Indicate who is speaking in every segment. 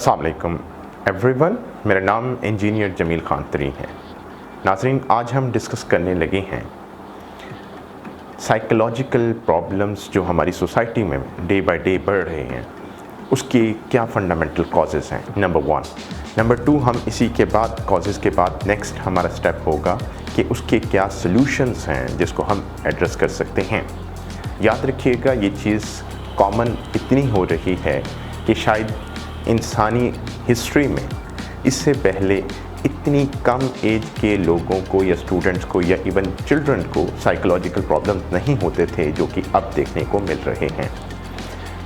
Speaker 1: अस्सलाम वालेकुम एवरीवन, मेरा नाम इंजीनियर जमील खान तरी है। नाज़रीन, आज हम डिस्कस करने लगे हैं साइकोलॉजिकल प्रॉब्लम्स जो हमारी सोसाइटी में डे बाय डे बढ़ रहे हैं, उसके क्या फंडामेंटल कॉजेज़ हैं, नंबर 1। नंबर 2, हम इसी के बाद कॉजेज़ के बाद नेक्स्ट हमारा स्टेप होगा कि उसके क्या सॉल्यूशंस हैं जिसको हम एड्रेस कर सकते हैं। याद रखिएगा, ये चीज़ कॉमन इतनी हो रही है कि शायद इंसानी हिस्ट्री में इससे पहले इतनी कम एज के लोगों को या स्टूडेंट्स को या इवन चिल्ड्रन को साइकोलॉजिकल प्रॉब्लम्स नहीं होते थे जो कि अब देखने को मिल रहे हैं।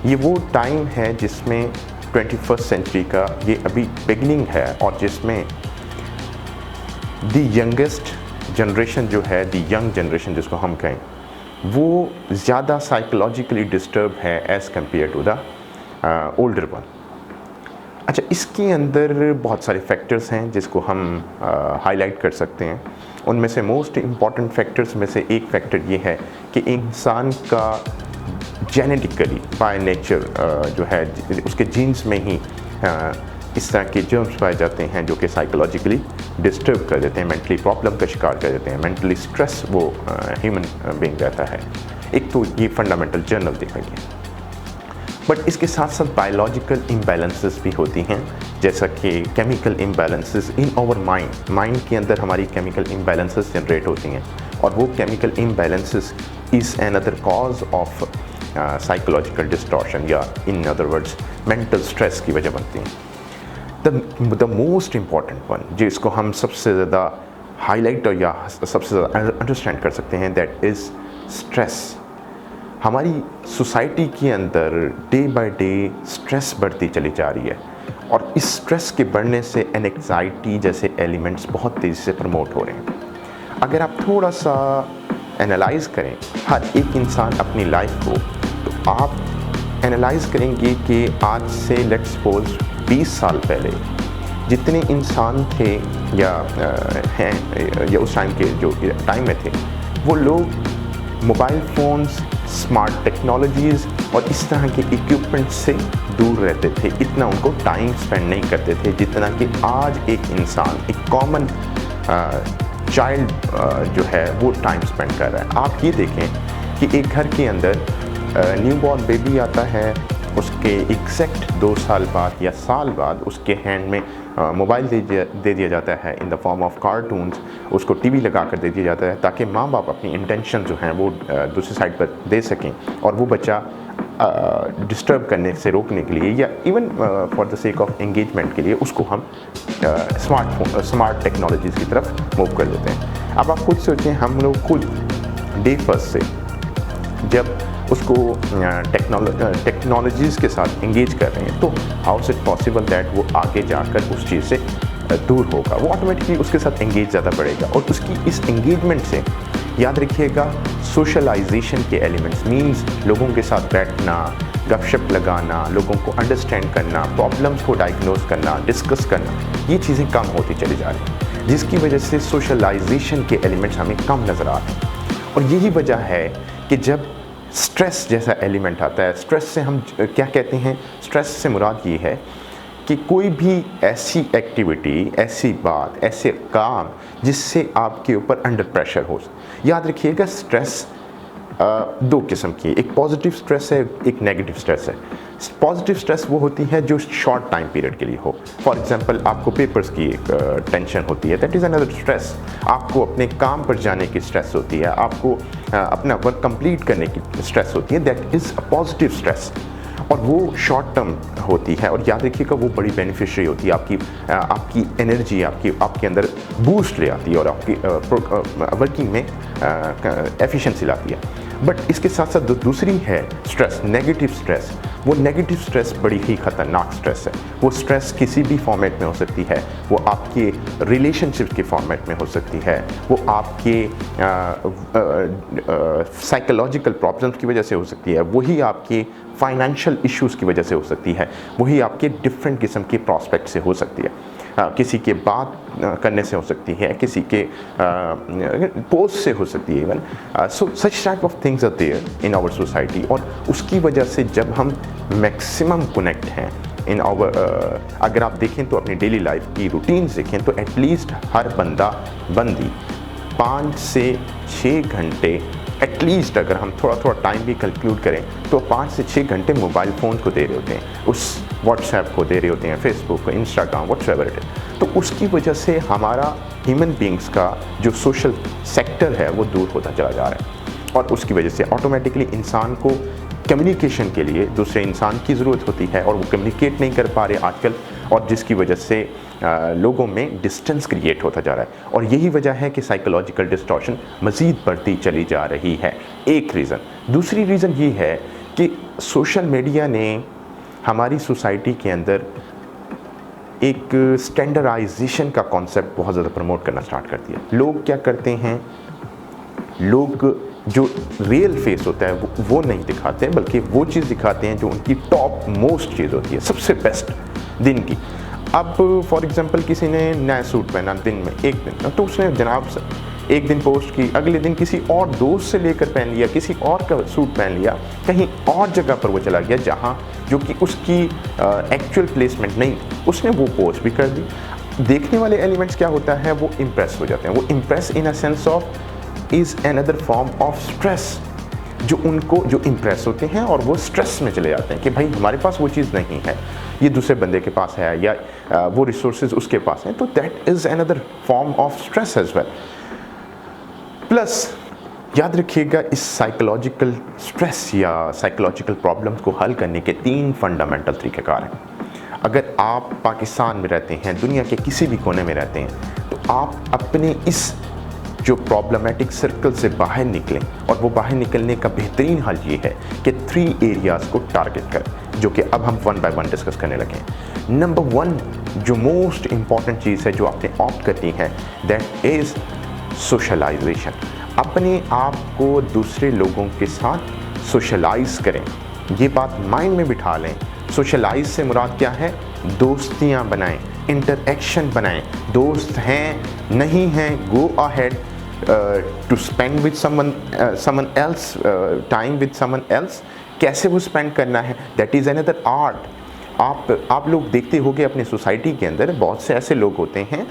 Speaker 1: ये वो टाइम है जिसमें 21st सेंचुरी का ये अभी बिगिनिंग है और जिसमें द यंगेस्ट जनरेशन जो है, द यंग जनरेशन जिसको हम कहें, वो ज़्यादा साइकोलॉजिकली डिस्टर्ब है as compare to the older one. अच्छा, इसके अंदर बहुत सारे फैक्टर्स हैं जिसको हम हाईलाइट कर सकते हैं। उनमें से मोस्ट इम्पॉर्टेंट फैक्टर्स में से एक फैक्टर ये है कि इंसान का जेनेटिकली बाय नेचर जो है उसके जीन्स में ही इस तरह के जर्म्स पाए जाते हैं जो कि साइकोलॉजिकली डिस्टर्ब कर देते हैं, मेंटली प्रॉब्लम का शिकार कर देते हैं, मेंटली स्ट्रेस वो ह्यूमन बीइंग रहता है। एक तो ये फंडामेंटल जर्नल देखा गया, बट इसके साथ साथ बायोलॉजिकल इम्बैलेंसेस भी होती हैं, जैसा कि chemical imbalances in our mind के अंदर हमारी केमिकल इम्बैलेंसेस जनरेट होती हैं और वो chemical imbalances is another cause of psychological distortion या in other words mental stress की वजह बनती हैं। द मोस्ट इम्पॉर्टेंट वन जिसको हम सबसे ज़्यादा हाईलाइट या सबसे ज़्यादा अंडरस्टैंड कर सकते हैं, दैट इज़ स्ट्रेस। हमारी सोसाइटी के अंदर डे बाय डे स्ट्रेस बढ़ती चली जा रही है और इस स्ट्रेस के बढ़ने से एंग्जाइटी जैसे एलिमेंट्स बहुत तेज़ी से प्रमोट हो रहे हैं। अगर आप थोड़ा सा एनालाइज करें हर एक इंसान अपनी लाइफ को, तो आप एनालाइज करेंगे कि आज से लेट्स सपोज 20 साल पहले जितने इंसान थे या हैं या उस टाइम के जो टाइम में थे, वो लोग मोबाइल फ़ोन्स, स्मार्ट टेक्नोलॉजीज़ और इस तरह के इक्विपमेंट से दूर रहते थे। इतना उनको टाइम स्पेंड नहीं करते थे जितना कि आज एक इंसान, एक कॉमन चाइल्ड जो है वो टाइम स्पेंड कर रहा है। आप ये देखें कि एक घर के अंदर न्यूबॉर्न बेबी आता है, उसके एग्जैक्ट 2 साल बाद या साल बाद उसके हैंड में मोबाइल दे दिया जाता है in the form of cartoons. उसको टीवी लगा कर दे दिया जाता है ताकि माँ बाप अपनी इंटेंशन जो हैं वो दूसरी साइड पर दे सकें और वो बच्चा डिस्टर्ब करने से रोकने के लिए या even for the sake of engagement के लिए उसको हम स्मार्ट टेक्नोलॉजीज़ की तरफ मूव कर देते हैं। अब आप खुद सोचें, हम लोग खुद डे फर्स्ट से जब उसको टेक्नोलॉजीज़ के साथ इंगेज कर रहे हैं, तो how is it possible that वो आगे जाकर उस चीज़ से दूर होगा? वो ऑटोमेटिकली उसके साथ इंगेज ज़्यादा बढ़ेगा और उसकी इस इंगेजमेंट से याद रखिएगा सोशलाइजेशन के एलिमेंट्स मीन्स लोगों के साथ बैठना, गपशप लगाना, लोगों को अंडरस्टैंड करना, प्रॉब्लम्स को डायग्नोज करना, डिस्कस करना, ये चीज़ें कम होती चली जा रही हैं, जिसकी वजह से सोशलाइजेशन के एलिमेंट्स हमें कम नज़र आते हैं। और यही वजह है कि जब स्ट्रेस जैसा एलिमेंट आता है, स्ट्रेस से हम क्या कहते हैं, स्ट्रेस से मुराद ये है कि कोई भी ऐसी एक्टिविटी, ऐसी बात, ऐसे काम जिससे आपके ऊपर अंडर प्रेशर हो। याद रखिएगा, स्ट्रेस 2 किस्म की, एक पॉजिटिव स्ट्रेस है, एक नेगेटिव स्ट्रेस है। पॉजिटिव स्ट्रेस वो होती है जो शॉर्ट टाइम पीरियड के लिए हो। फॉर एग्जांपल, आपको पेपर्स की एक टेंशन होती है, दैट इज़ अनदर स्ट्रेस। आपको अपने काम पर जाने की स्ट्रेस होती है, आपको अपना वर्क कंप्लीट करने की स्ट्रेस होती है, that is a positive stress और वो शॉर्ट टर्म होती है। और याद रखिएगा, वो बड़ी बेनिफिशियरी होती है, आपकी एनर्जी आपके अंदर बूस्ट ले आती है और आपकी वर्किंग में एफिशिएंसी लाती है। बट इसके साथ साथ दूसरी है स्ट्रेस, नेगेटिव स्ट्रेस। वो नेगेटिव स्ट्रेस बड़ी ही ख़तरनाक स्ट्रेस है। वो स्ट्रेस किसी भी फॉर्मेट में हो सकती है, वो आपके रिलेशनशिप के फॉर्मेट में हो सकती है, वो आपके साइकोलॉजिकल प्रॉब्लम्स की वजह से हो सकती है, वही आपके फाइनेंशियल इश्यूज़ की वजह से हो सकती है, वही आपके डिफरेंट किस्म के प्रॉस्पेक्ट से हो सकती है। किसी के बात करने से हो सकती है, किसी के पोस्ट से हो सकती है even. So such type of things are there in our society और उसकी वजह से जब हम मैक्सिमम कनेक्ट हैं इन आवर अगर आप देखें तो अपनी डेली लाइफ की रूटीन्स देखें तो एटलीस्ट हर बंदी 5 से 6 घंटे एटलीस्ट, अगर हम थोड़ा थोड़ा टाइम भी कैलकुलेट करें तो 5 से 6 घंटे मोबाइल फ़ोन को दे रहे होते हैं, उस व्हाट्सएप को दे रहे होते हैं, फेसबुक को, इंस्टाग्राम, व्हाट्सएवर इट इज। तो उसकी वजह से हमारा ह्यूमन बींग्स का जो सोशल सेक्टर है वो दूर होता चला जा रहा है, और उसकी वजह से ऑटोमेटिकली इंसान को कम्युनिकेशन के लिए दूसरे इंसान की ज़रूरत होती है, और वो कम्युनिकेट नहीं कर पा रहे आजकल, और जिसकी वजह से लोगों में डिस्टेंस क्रिएट होता जा रहा है, और यही वजह है कि साइकोलॉजिकल डिस्टॉर्शन मज़ीद बढ़ती चली जा रही है। एक रीज़न। दूसरी रीज़न ये है कि सोशल मीडिया ने हमारी सोसाइटी के अंदर एक स्टैंडर्डाइजेशन का कॉन्सेप्ट बहुत ज़्यादा प्रमोट करना स्टार्ट कर दिया। लोग क्या करते हैं, लोग जो रियल फेस होता है वो नहीं दिखाते हैं, बल्कि वो चीज़ दिखाते हैं जो उनकी टॉप मोस्ट चीज़ होती है, सबसे बेस्ट दिन की। अब फॉर एग्जांपल किसी ने नया सूट पहना दिन में, एक दिन, तो उसने जनाब एक दिन पोस्ट की, अगले दिन किसी और दोस्त से लेकर पहन लिया, किसी और का सूट पहन लिया, कहीं और जगह पर वो चला गया जहाँ जो कि उसकी एक्चुअल प्लेसमेंट नहीं, उसने वो पोस्ट भी कर दी। देखने वाले एलिमेंट्स क्या होता है, वो इम्प्रेस हो जाते हैं। वो impress in a sense of is another form of stress, जो इम्प्रेस होते हैं और वो स्ट्रेस में चले जाते हैं कि भाई हमारे पास वो चीज़ नहीं है, ये दूसरे बंदे के पास है, या वो रिसोर्सेज उसके पास हैं, तो that is another form of stress as well. Plus याद रखिएगा, इस साइकोलॉजिकल स्ट्रेस या साइकोलॉजिकल प्रॉब्लम्स को हल करने के 3 फंडामेंटल तरीक़ेकार हैं। अगर आप पाकिस्तान में रहते हैं, दुनिया के किसी भी कोने में रहते हैं, तो आप अपने इस जो प्रॉब्लमेटिक सर्कल से बाहर निकलें, और वो बाहर निकलने का बेहतरीन हल ये है कि 3 एरियाज़ को टारगेट करें, जो कि अब हम 1 बाय 1 डिस्कस करने लगे हैं। नंबर 1 जो मोस्ट इम्पॉर्टेंट चीज़ है जो आपने ऑप्ट करनी है, दैट इज़ सोशलाइजेशन। अपने आप को दूसरे लोगों के साथ सोशलाइज करें। ये बात माइंड में बिठा लें। सोशलाइज से मुराद क्या है, दोस्तियाँ बनाएं, इंटरएक्शन बनाएं। दोस्त हैं नहीं हैं, go ahead to spend with someone else, time with someone else. कैसे वो स्पेंड करना है, दैट इज़ अनदर आर्ट। आप लोग देखते होंगे अपने सोसाइटी के अंदर बहुत से ऐसे लोग होते हैं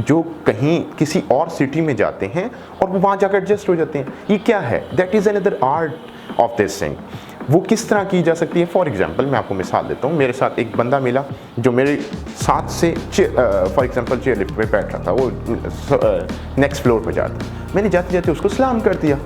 Speaker 1: जो कहीं किसी और सिटी में जाते हैं और वो वहाँ जाकर एडजस्ट हो जाते हैं। ये क्या है, that is another art of this thing. वो किस तरह की जा सकती है, फॉर एग्जांपल मैं आपको मिसाल देता हूँ। मेरे साथ एक बंदा मिला जो मेरे साथ से फॉर एग्जांपल चेयर लिफ्ट पे बैठ रहा था, वो नेक्स्ट फ्लोर पर जाता। मैंने जाते जाते उसको सलाम कर दिया।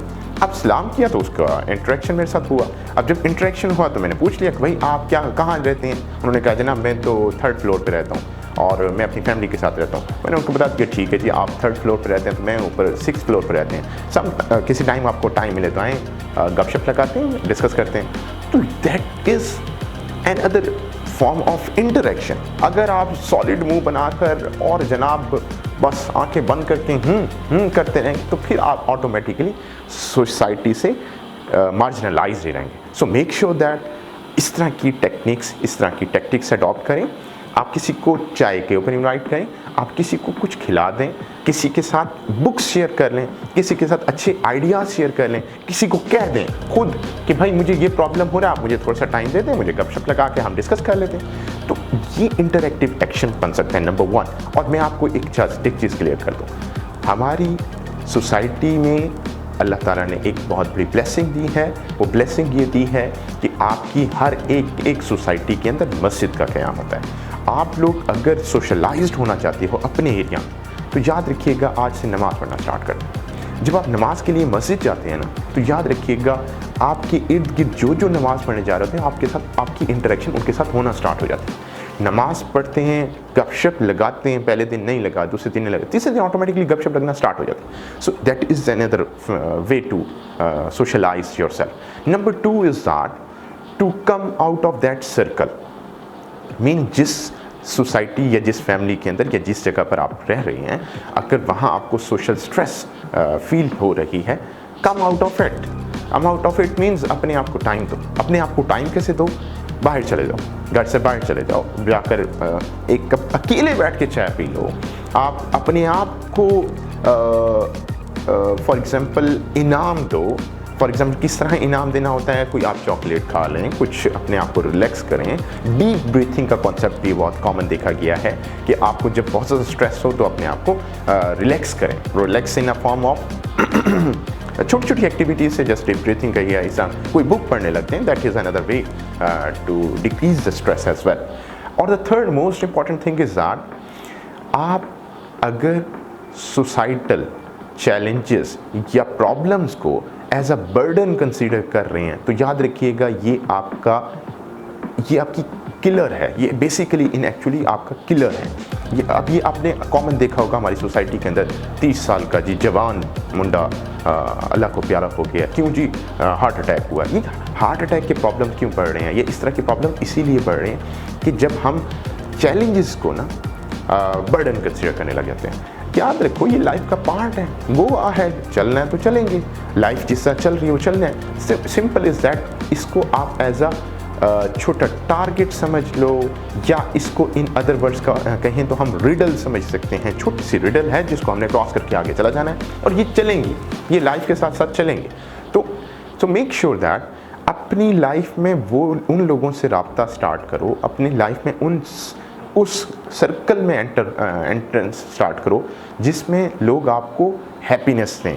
Speaker 1: अब सलाम किया तो उसका इंटरेक्शन मेरे साथ हुआ। अब जब इंटरेक्शन हुआ तो मैंने पूछ लिया कि भाई आप कहाँ रहते हैं। उन्होंने कहा जनाब मैं तो 3rd फ्लोर पे रहता हूँ और मैं अपनी फैमिली के साथ रहता हूँ। मैंने उनको बता दिया ठीक है जी, आप 3rd फ्लोर पे रहते हैं तो मैं ऊपर 6th फ्लोर पे रहते हैं। किसी टाइम आपको टाइम मिले तो आएँ, गपशप लगाते हैं, डिस्कस करते हैं। तो that is an other form of interaction. अगर आप सॉलिड मुंह बनाकर और जनाब बस आंखें बंद करके करते रहेंगे तो फिर आप ऑटोमेटिकली सोसाइटी से मार्जिनलाइज रहेंगे। सो मेक श्योर दैट इस तरह की टेक्निक्स, इस तरह की टैक्टिक्स अडॉप्ट करें। आप किसी को चाय के ऊपर इनवाइट करें, आप किसी को कुछ खिला दें, किसी के साथ बुक्स शेयर कर लें, किसी के साथ अच्छे आइडियाज़ शेयर कर लें, किसी को कह दें खुद कि भाई मुझे ये प्रॉब्लम हो रहा है, आप मुझे थोड़ा सा टाइम दे दें, मुझे गपशप लगा के हम डिस्कस कर लेते हैं। तो ये इंटरैक्टिव एक्शन बन सकता है नंबर 1। और मैं आपको एक चीज़ क्लियर कर दूँ, हमारी सोसाइटी में अल्लाह ताला ने एक बहुत बड़ी ब्लेसिंग दी है। वो ब्लेसिंग ये दी है कि आपकी हर एक सोसाइटी के अंदर मस्जिद का क़याम होता है। आप लोग अगर सोशलाइज्ड होना चाहते हो अपने एरिया में, तो याद रखिएगा आज से नमाज़ पढ़ना स्टार्ट कर दें। जब आप नमाज के लिए मस्जिद जाते हैं ना, तो याद रखिएगा आपके इर्द गिर्द जो नमाज़ पढ़ने जा रहे होते हैं, आपके साथ आपकी इंटरेक्शन उनके साथ होना स्टार्ट हो जाती है। नमाज़ पढ़ते हैं, गपशप लगाते हैं, पहले दिन नहीं लगा, दूसरे दिन नहीं लगा, तीसरे दिन ऑटोमेटिकली गपशप लगना स्टार्ट हो जाता है। So that is another way to socialize yourself. Number 2 is that to come out of that circle. Mean जिस सोसाइटी या जिस फैमिली के अंदर या जिस जगह पर आप रह रहे हैं, अगर वहाँ आपको सोशल स्ट्रेस फील हो रही है, कम out of it. Come out of it means अपने आप को टाइम दो। अपने आप को टाइम कैसे दो, बाहर चले जाओ, घर से बाहर चले जाओ, जाकर एक कप अकेले बैठ के चाय पी लो। आप अपने आप को फॉर एग्ज़ाम्पल इनाम दो फॉर एग्जाम्पल किस तरह इनाम देना होता है, कोई आप चॉकलेट खा लें, कुछ अपने आप को रिलैक्स करें। डीप ब्रीथिंग का कॉन्सेप्ट भी बहुत कॉमन देखा गया है कि आपको जब बहुत ज़्यादा स्ट्रेस हो तो अपने आप को रिलैक्स करें। Relax in a form of छोटी छोटी एक्टिविटीज से जस्ट डीप ब्रीथिंग करिए, ऐसा कोई बुक पढ़ने लगते हैं, that is another way to decrease the stress as well. और the third most important thing is that आप अगर सोसाइटल चैलेंजेस या प्रॉब्लम्स को एज अ बर्डन कंसीडर कर रहे हैं तो याद रखिएगा ये आपकी किलर है, ये बेसिकली इन एक्चुअली आपका किलर है। ये आपने कॉमन देखा होगा हमारी सोसाइटी के अंदर 30 साल का जी जवान मुंडा अल्लाह को प्यारा हो गया, क्यों जी हार्ट अटैक हुआ। ये हार्ट अटैक के प्रॉब्लम क्यों बढ़ रहे हैं, ये इस तरह के प्रॉब्लम इसीलिए बढ़ रहे हैं कि जब हम चैलेंजेस को ना बर्डन कंसीडर करने लग जाते हैं। याद रखो ये लाइफ का पार्ट है, गो अहेड, चलना है तो चलेंगे, लाइफ जिस तरह चल रही है वो चलना है, सिंपल इज दैट। इसको आप एज अ छोटा टारगेट समझ लो, या इसको इन अदर वर्ड्स का कहें तो हम रिडल समझ सकते हैं। छोटी सी रिडल है जिसको हमने क्रॉस करके आगे चला जाना है और ये चलेंगी, ये लाइफ के साथ साथ चलेंगे। तो मेक श्योर दैट अपनी लाइफ में वो उन लोगों से रब्ता स्टार्ट करो, अपनी लाइफ में उस सर्कल में एंट्रेंस स्टार्ट करो जिसमें लोग आपको हैप्पीनेस दें,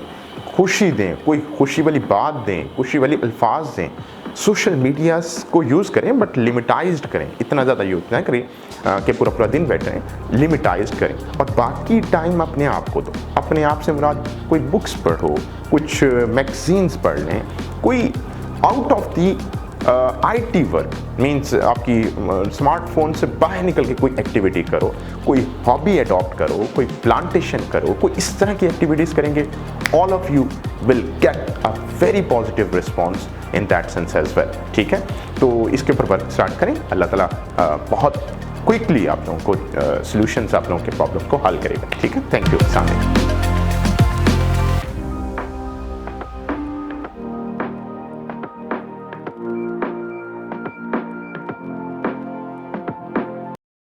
Speaker 1: खुशी दें, कोई खुशी वाली बात दें, खुशी वाली अल्फाज दें। सोशल मीडियाज़ को यूज़ करें बट लिमिटाइज्ड करें, इतना ज़्यादा यूज़ ना करें कि पूरा दिन बैठ रहे हैं, लिमिटाइज्ड करें। और बाकी टाइम अपने आप को दो। अपने आप से मुराद कोई बुक्स पढ़ो, कुछ मैगजीन्स पढ़ लें, कोई out of the IT work means आपकी स्मार्टफोन से बाहर निकल के कोई एक्टिविटी करो, कोई हॉबी अडॉप्ट करो, कोई प्लांटेशन करो, कोई इस तरह की एक्टिविटीज़ करेंगे, all of you will get a very positive response in that sense as well. ठीक है, तो इसके ऊपर वर्क स्टार्ट करें, अल्लाह ताला बहुत क्विकली आप लोगों को सॉल्यूशंस आप लोगों के प्रॉब्लम को हल करेगा। ठीक है, थैंक यू।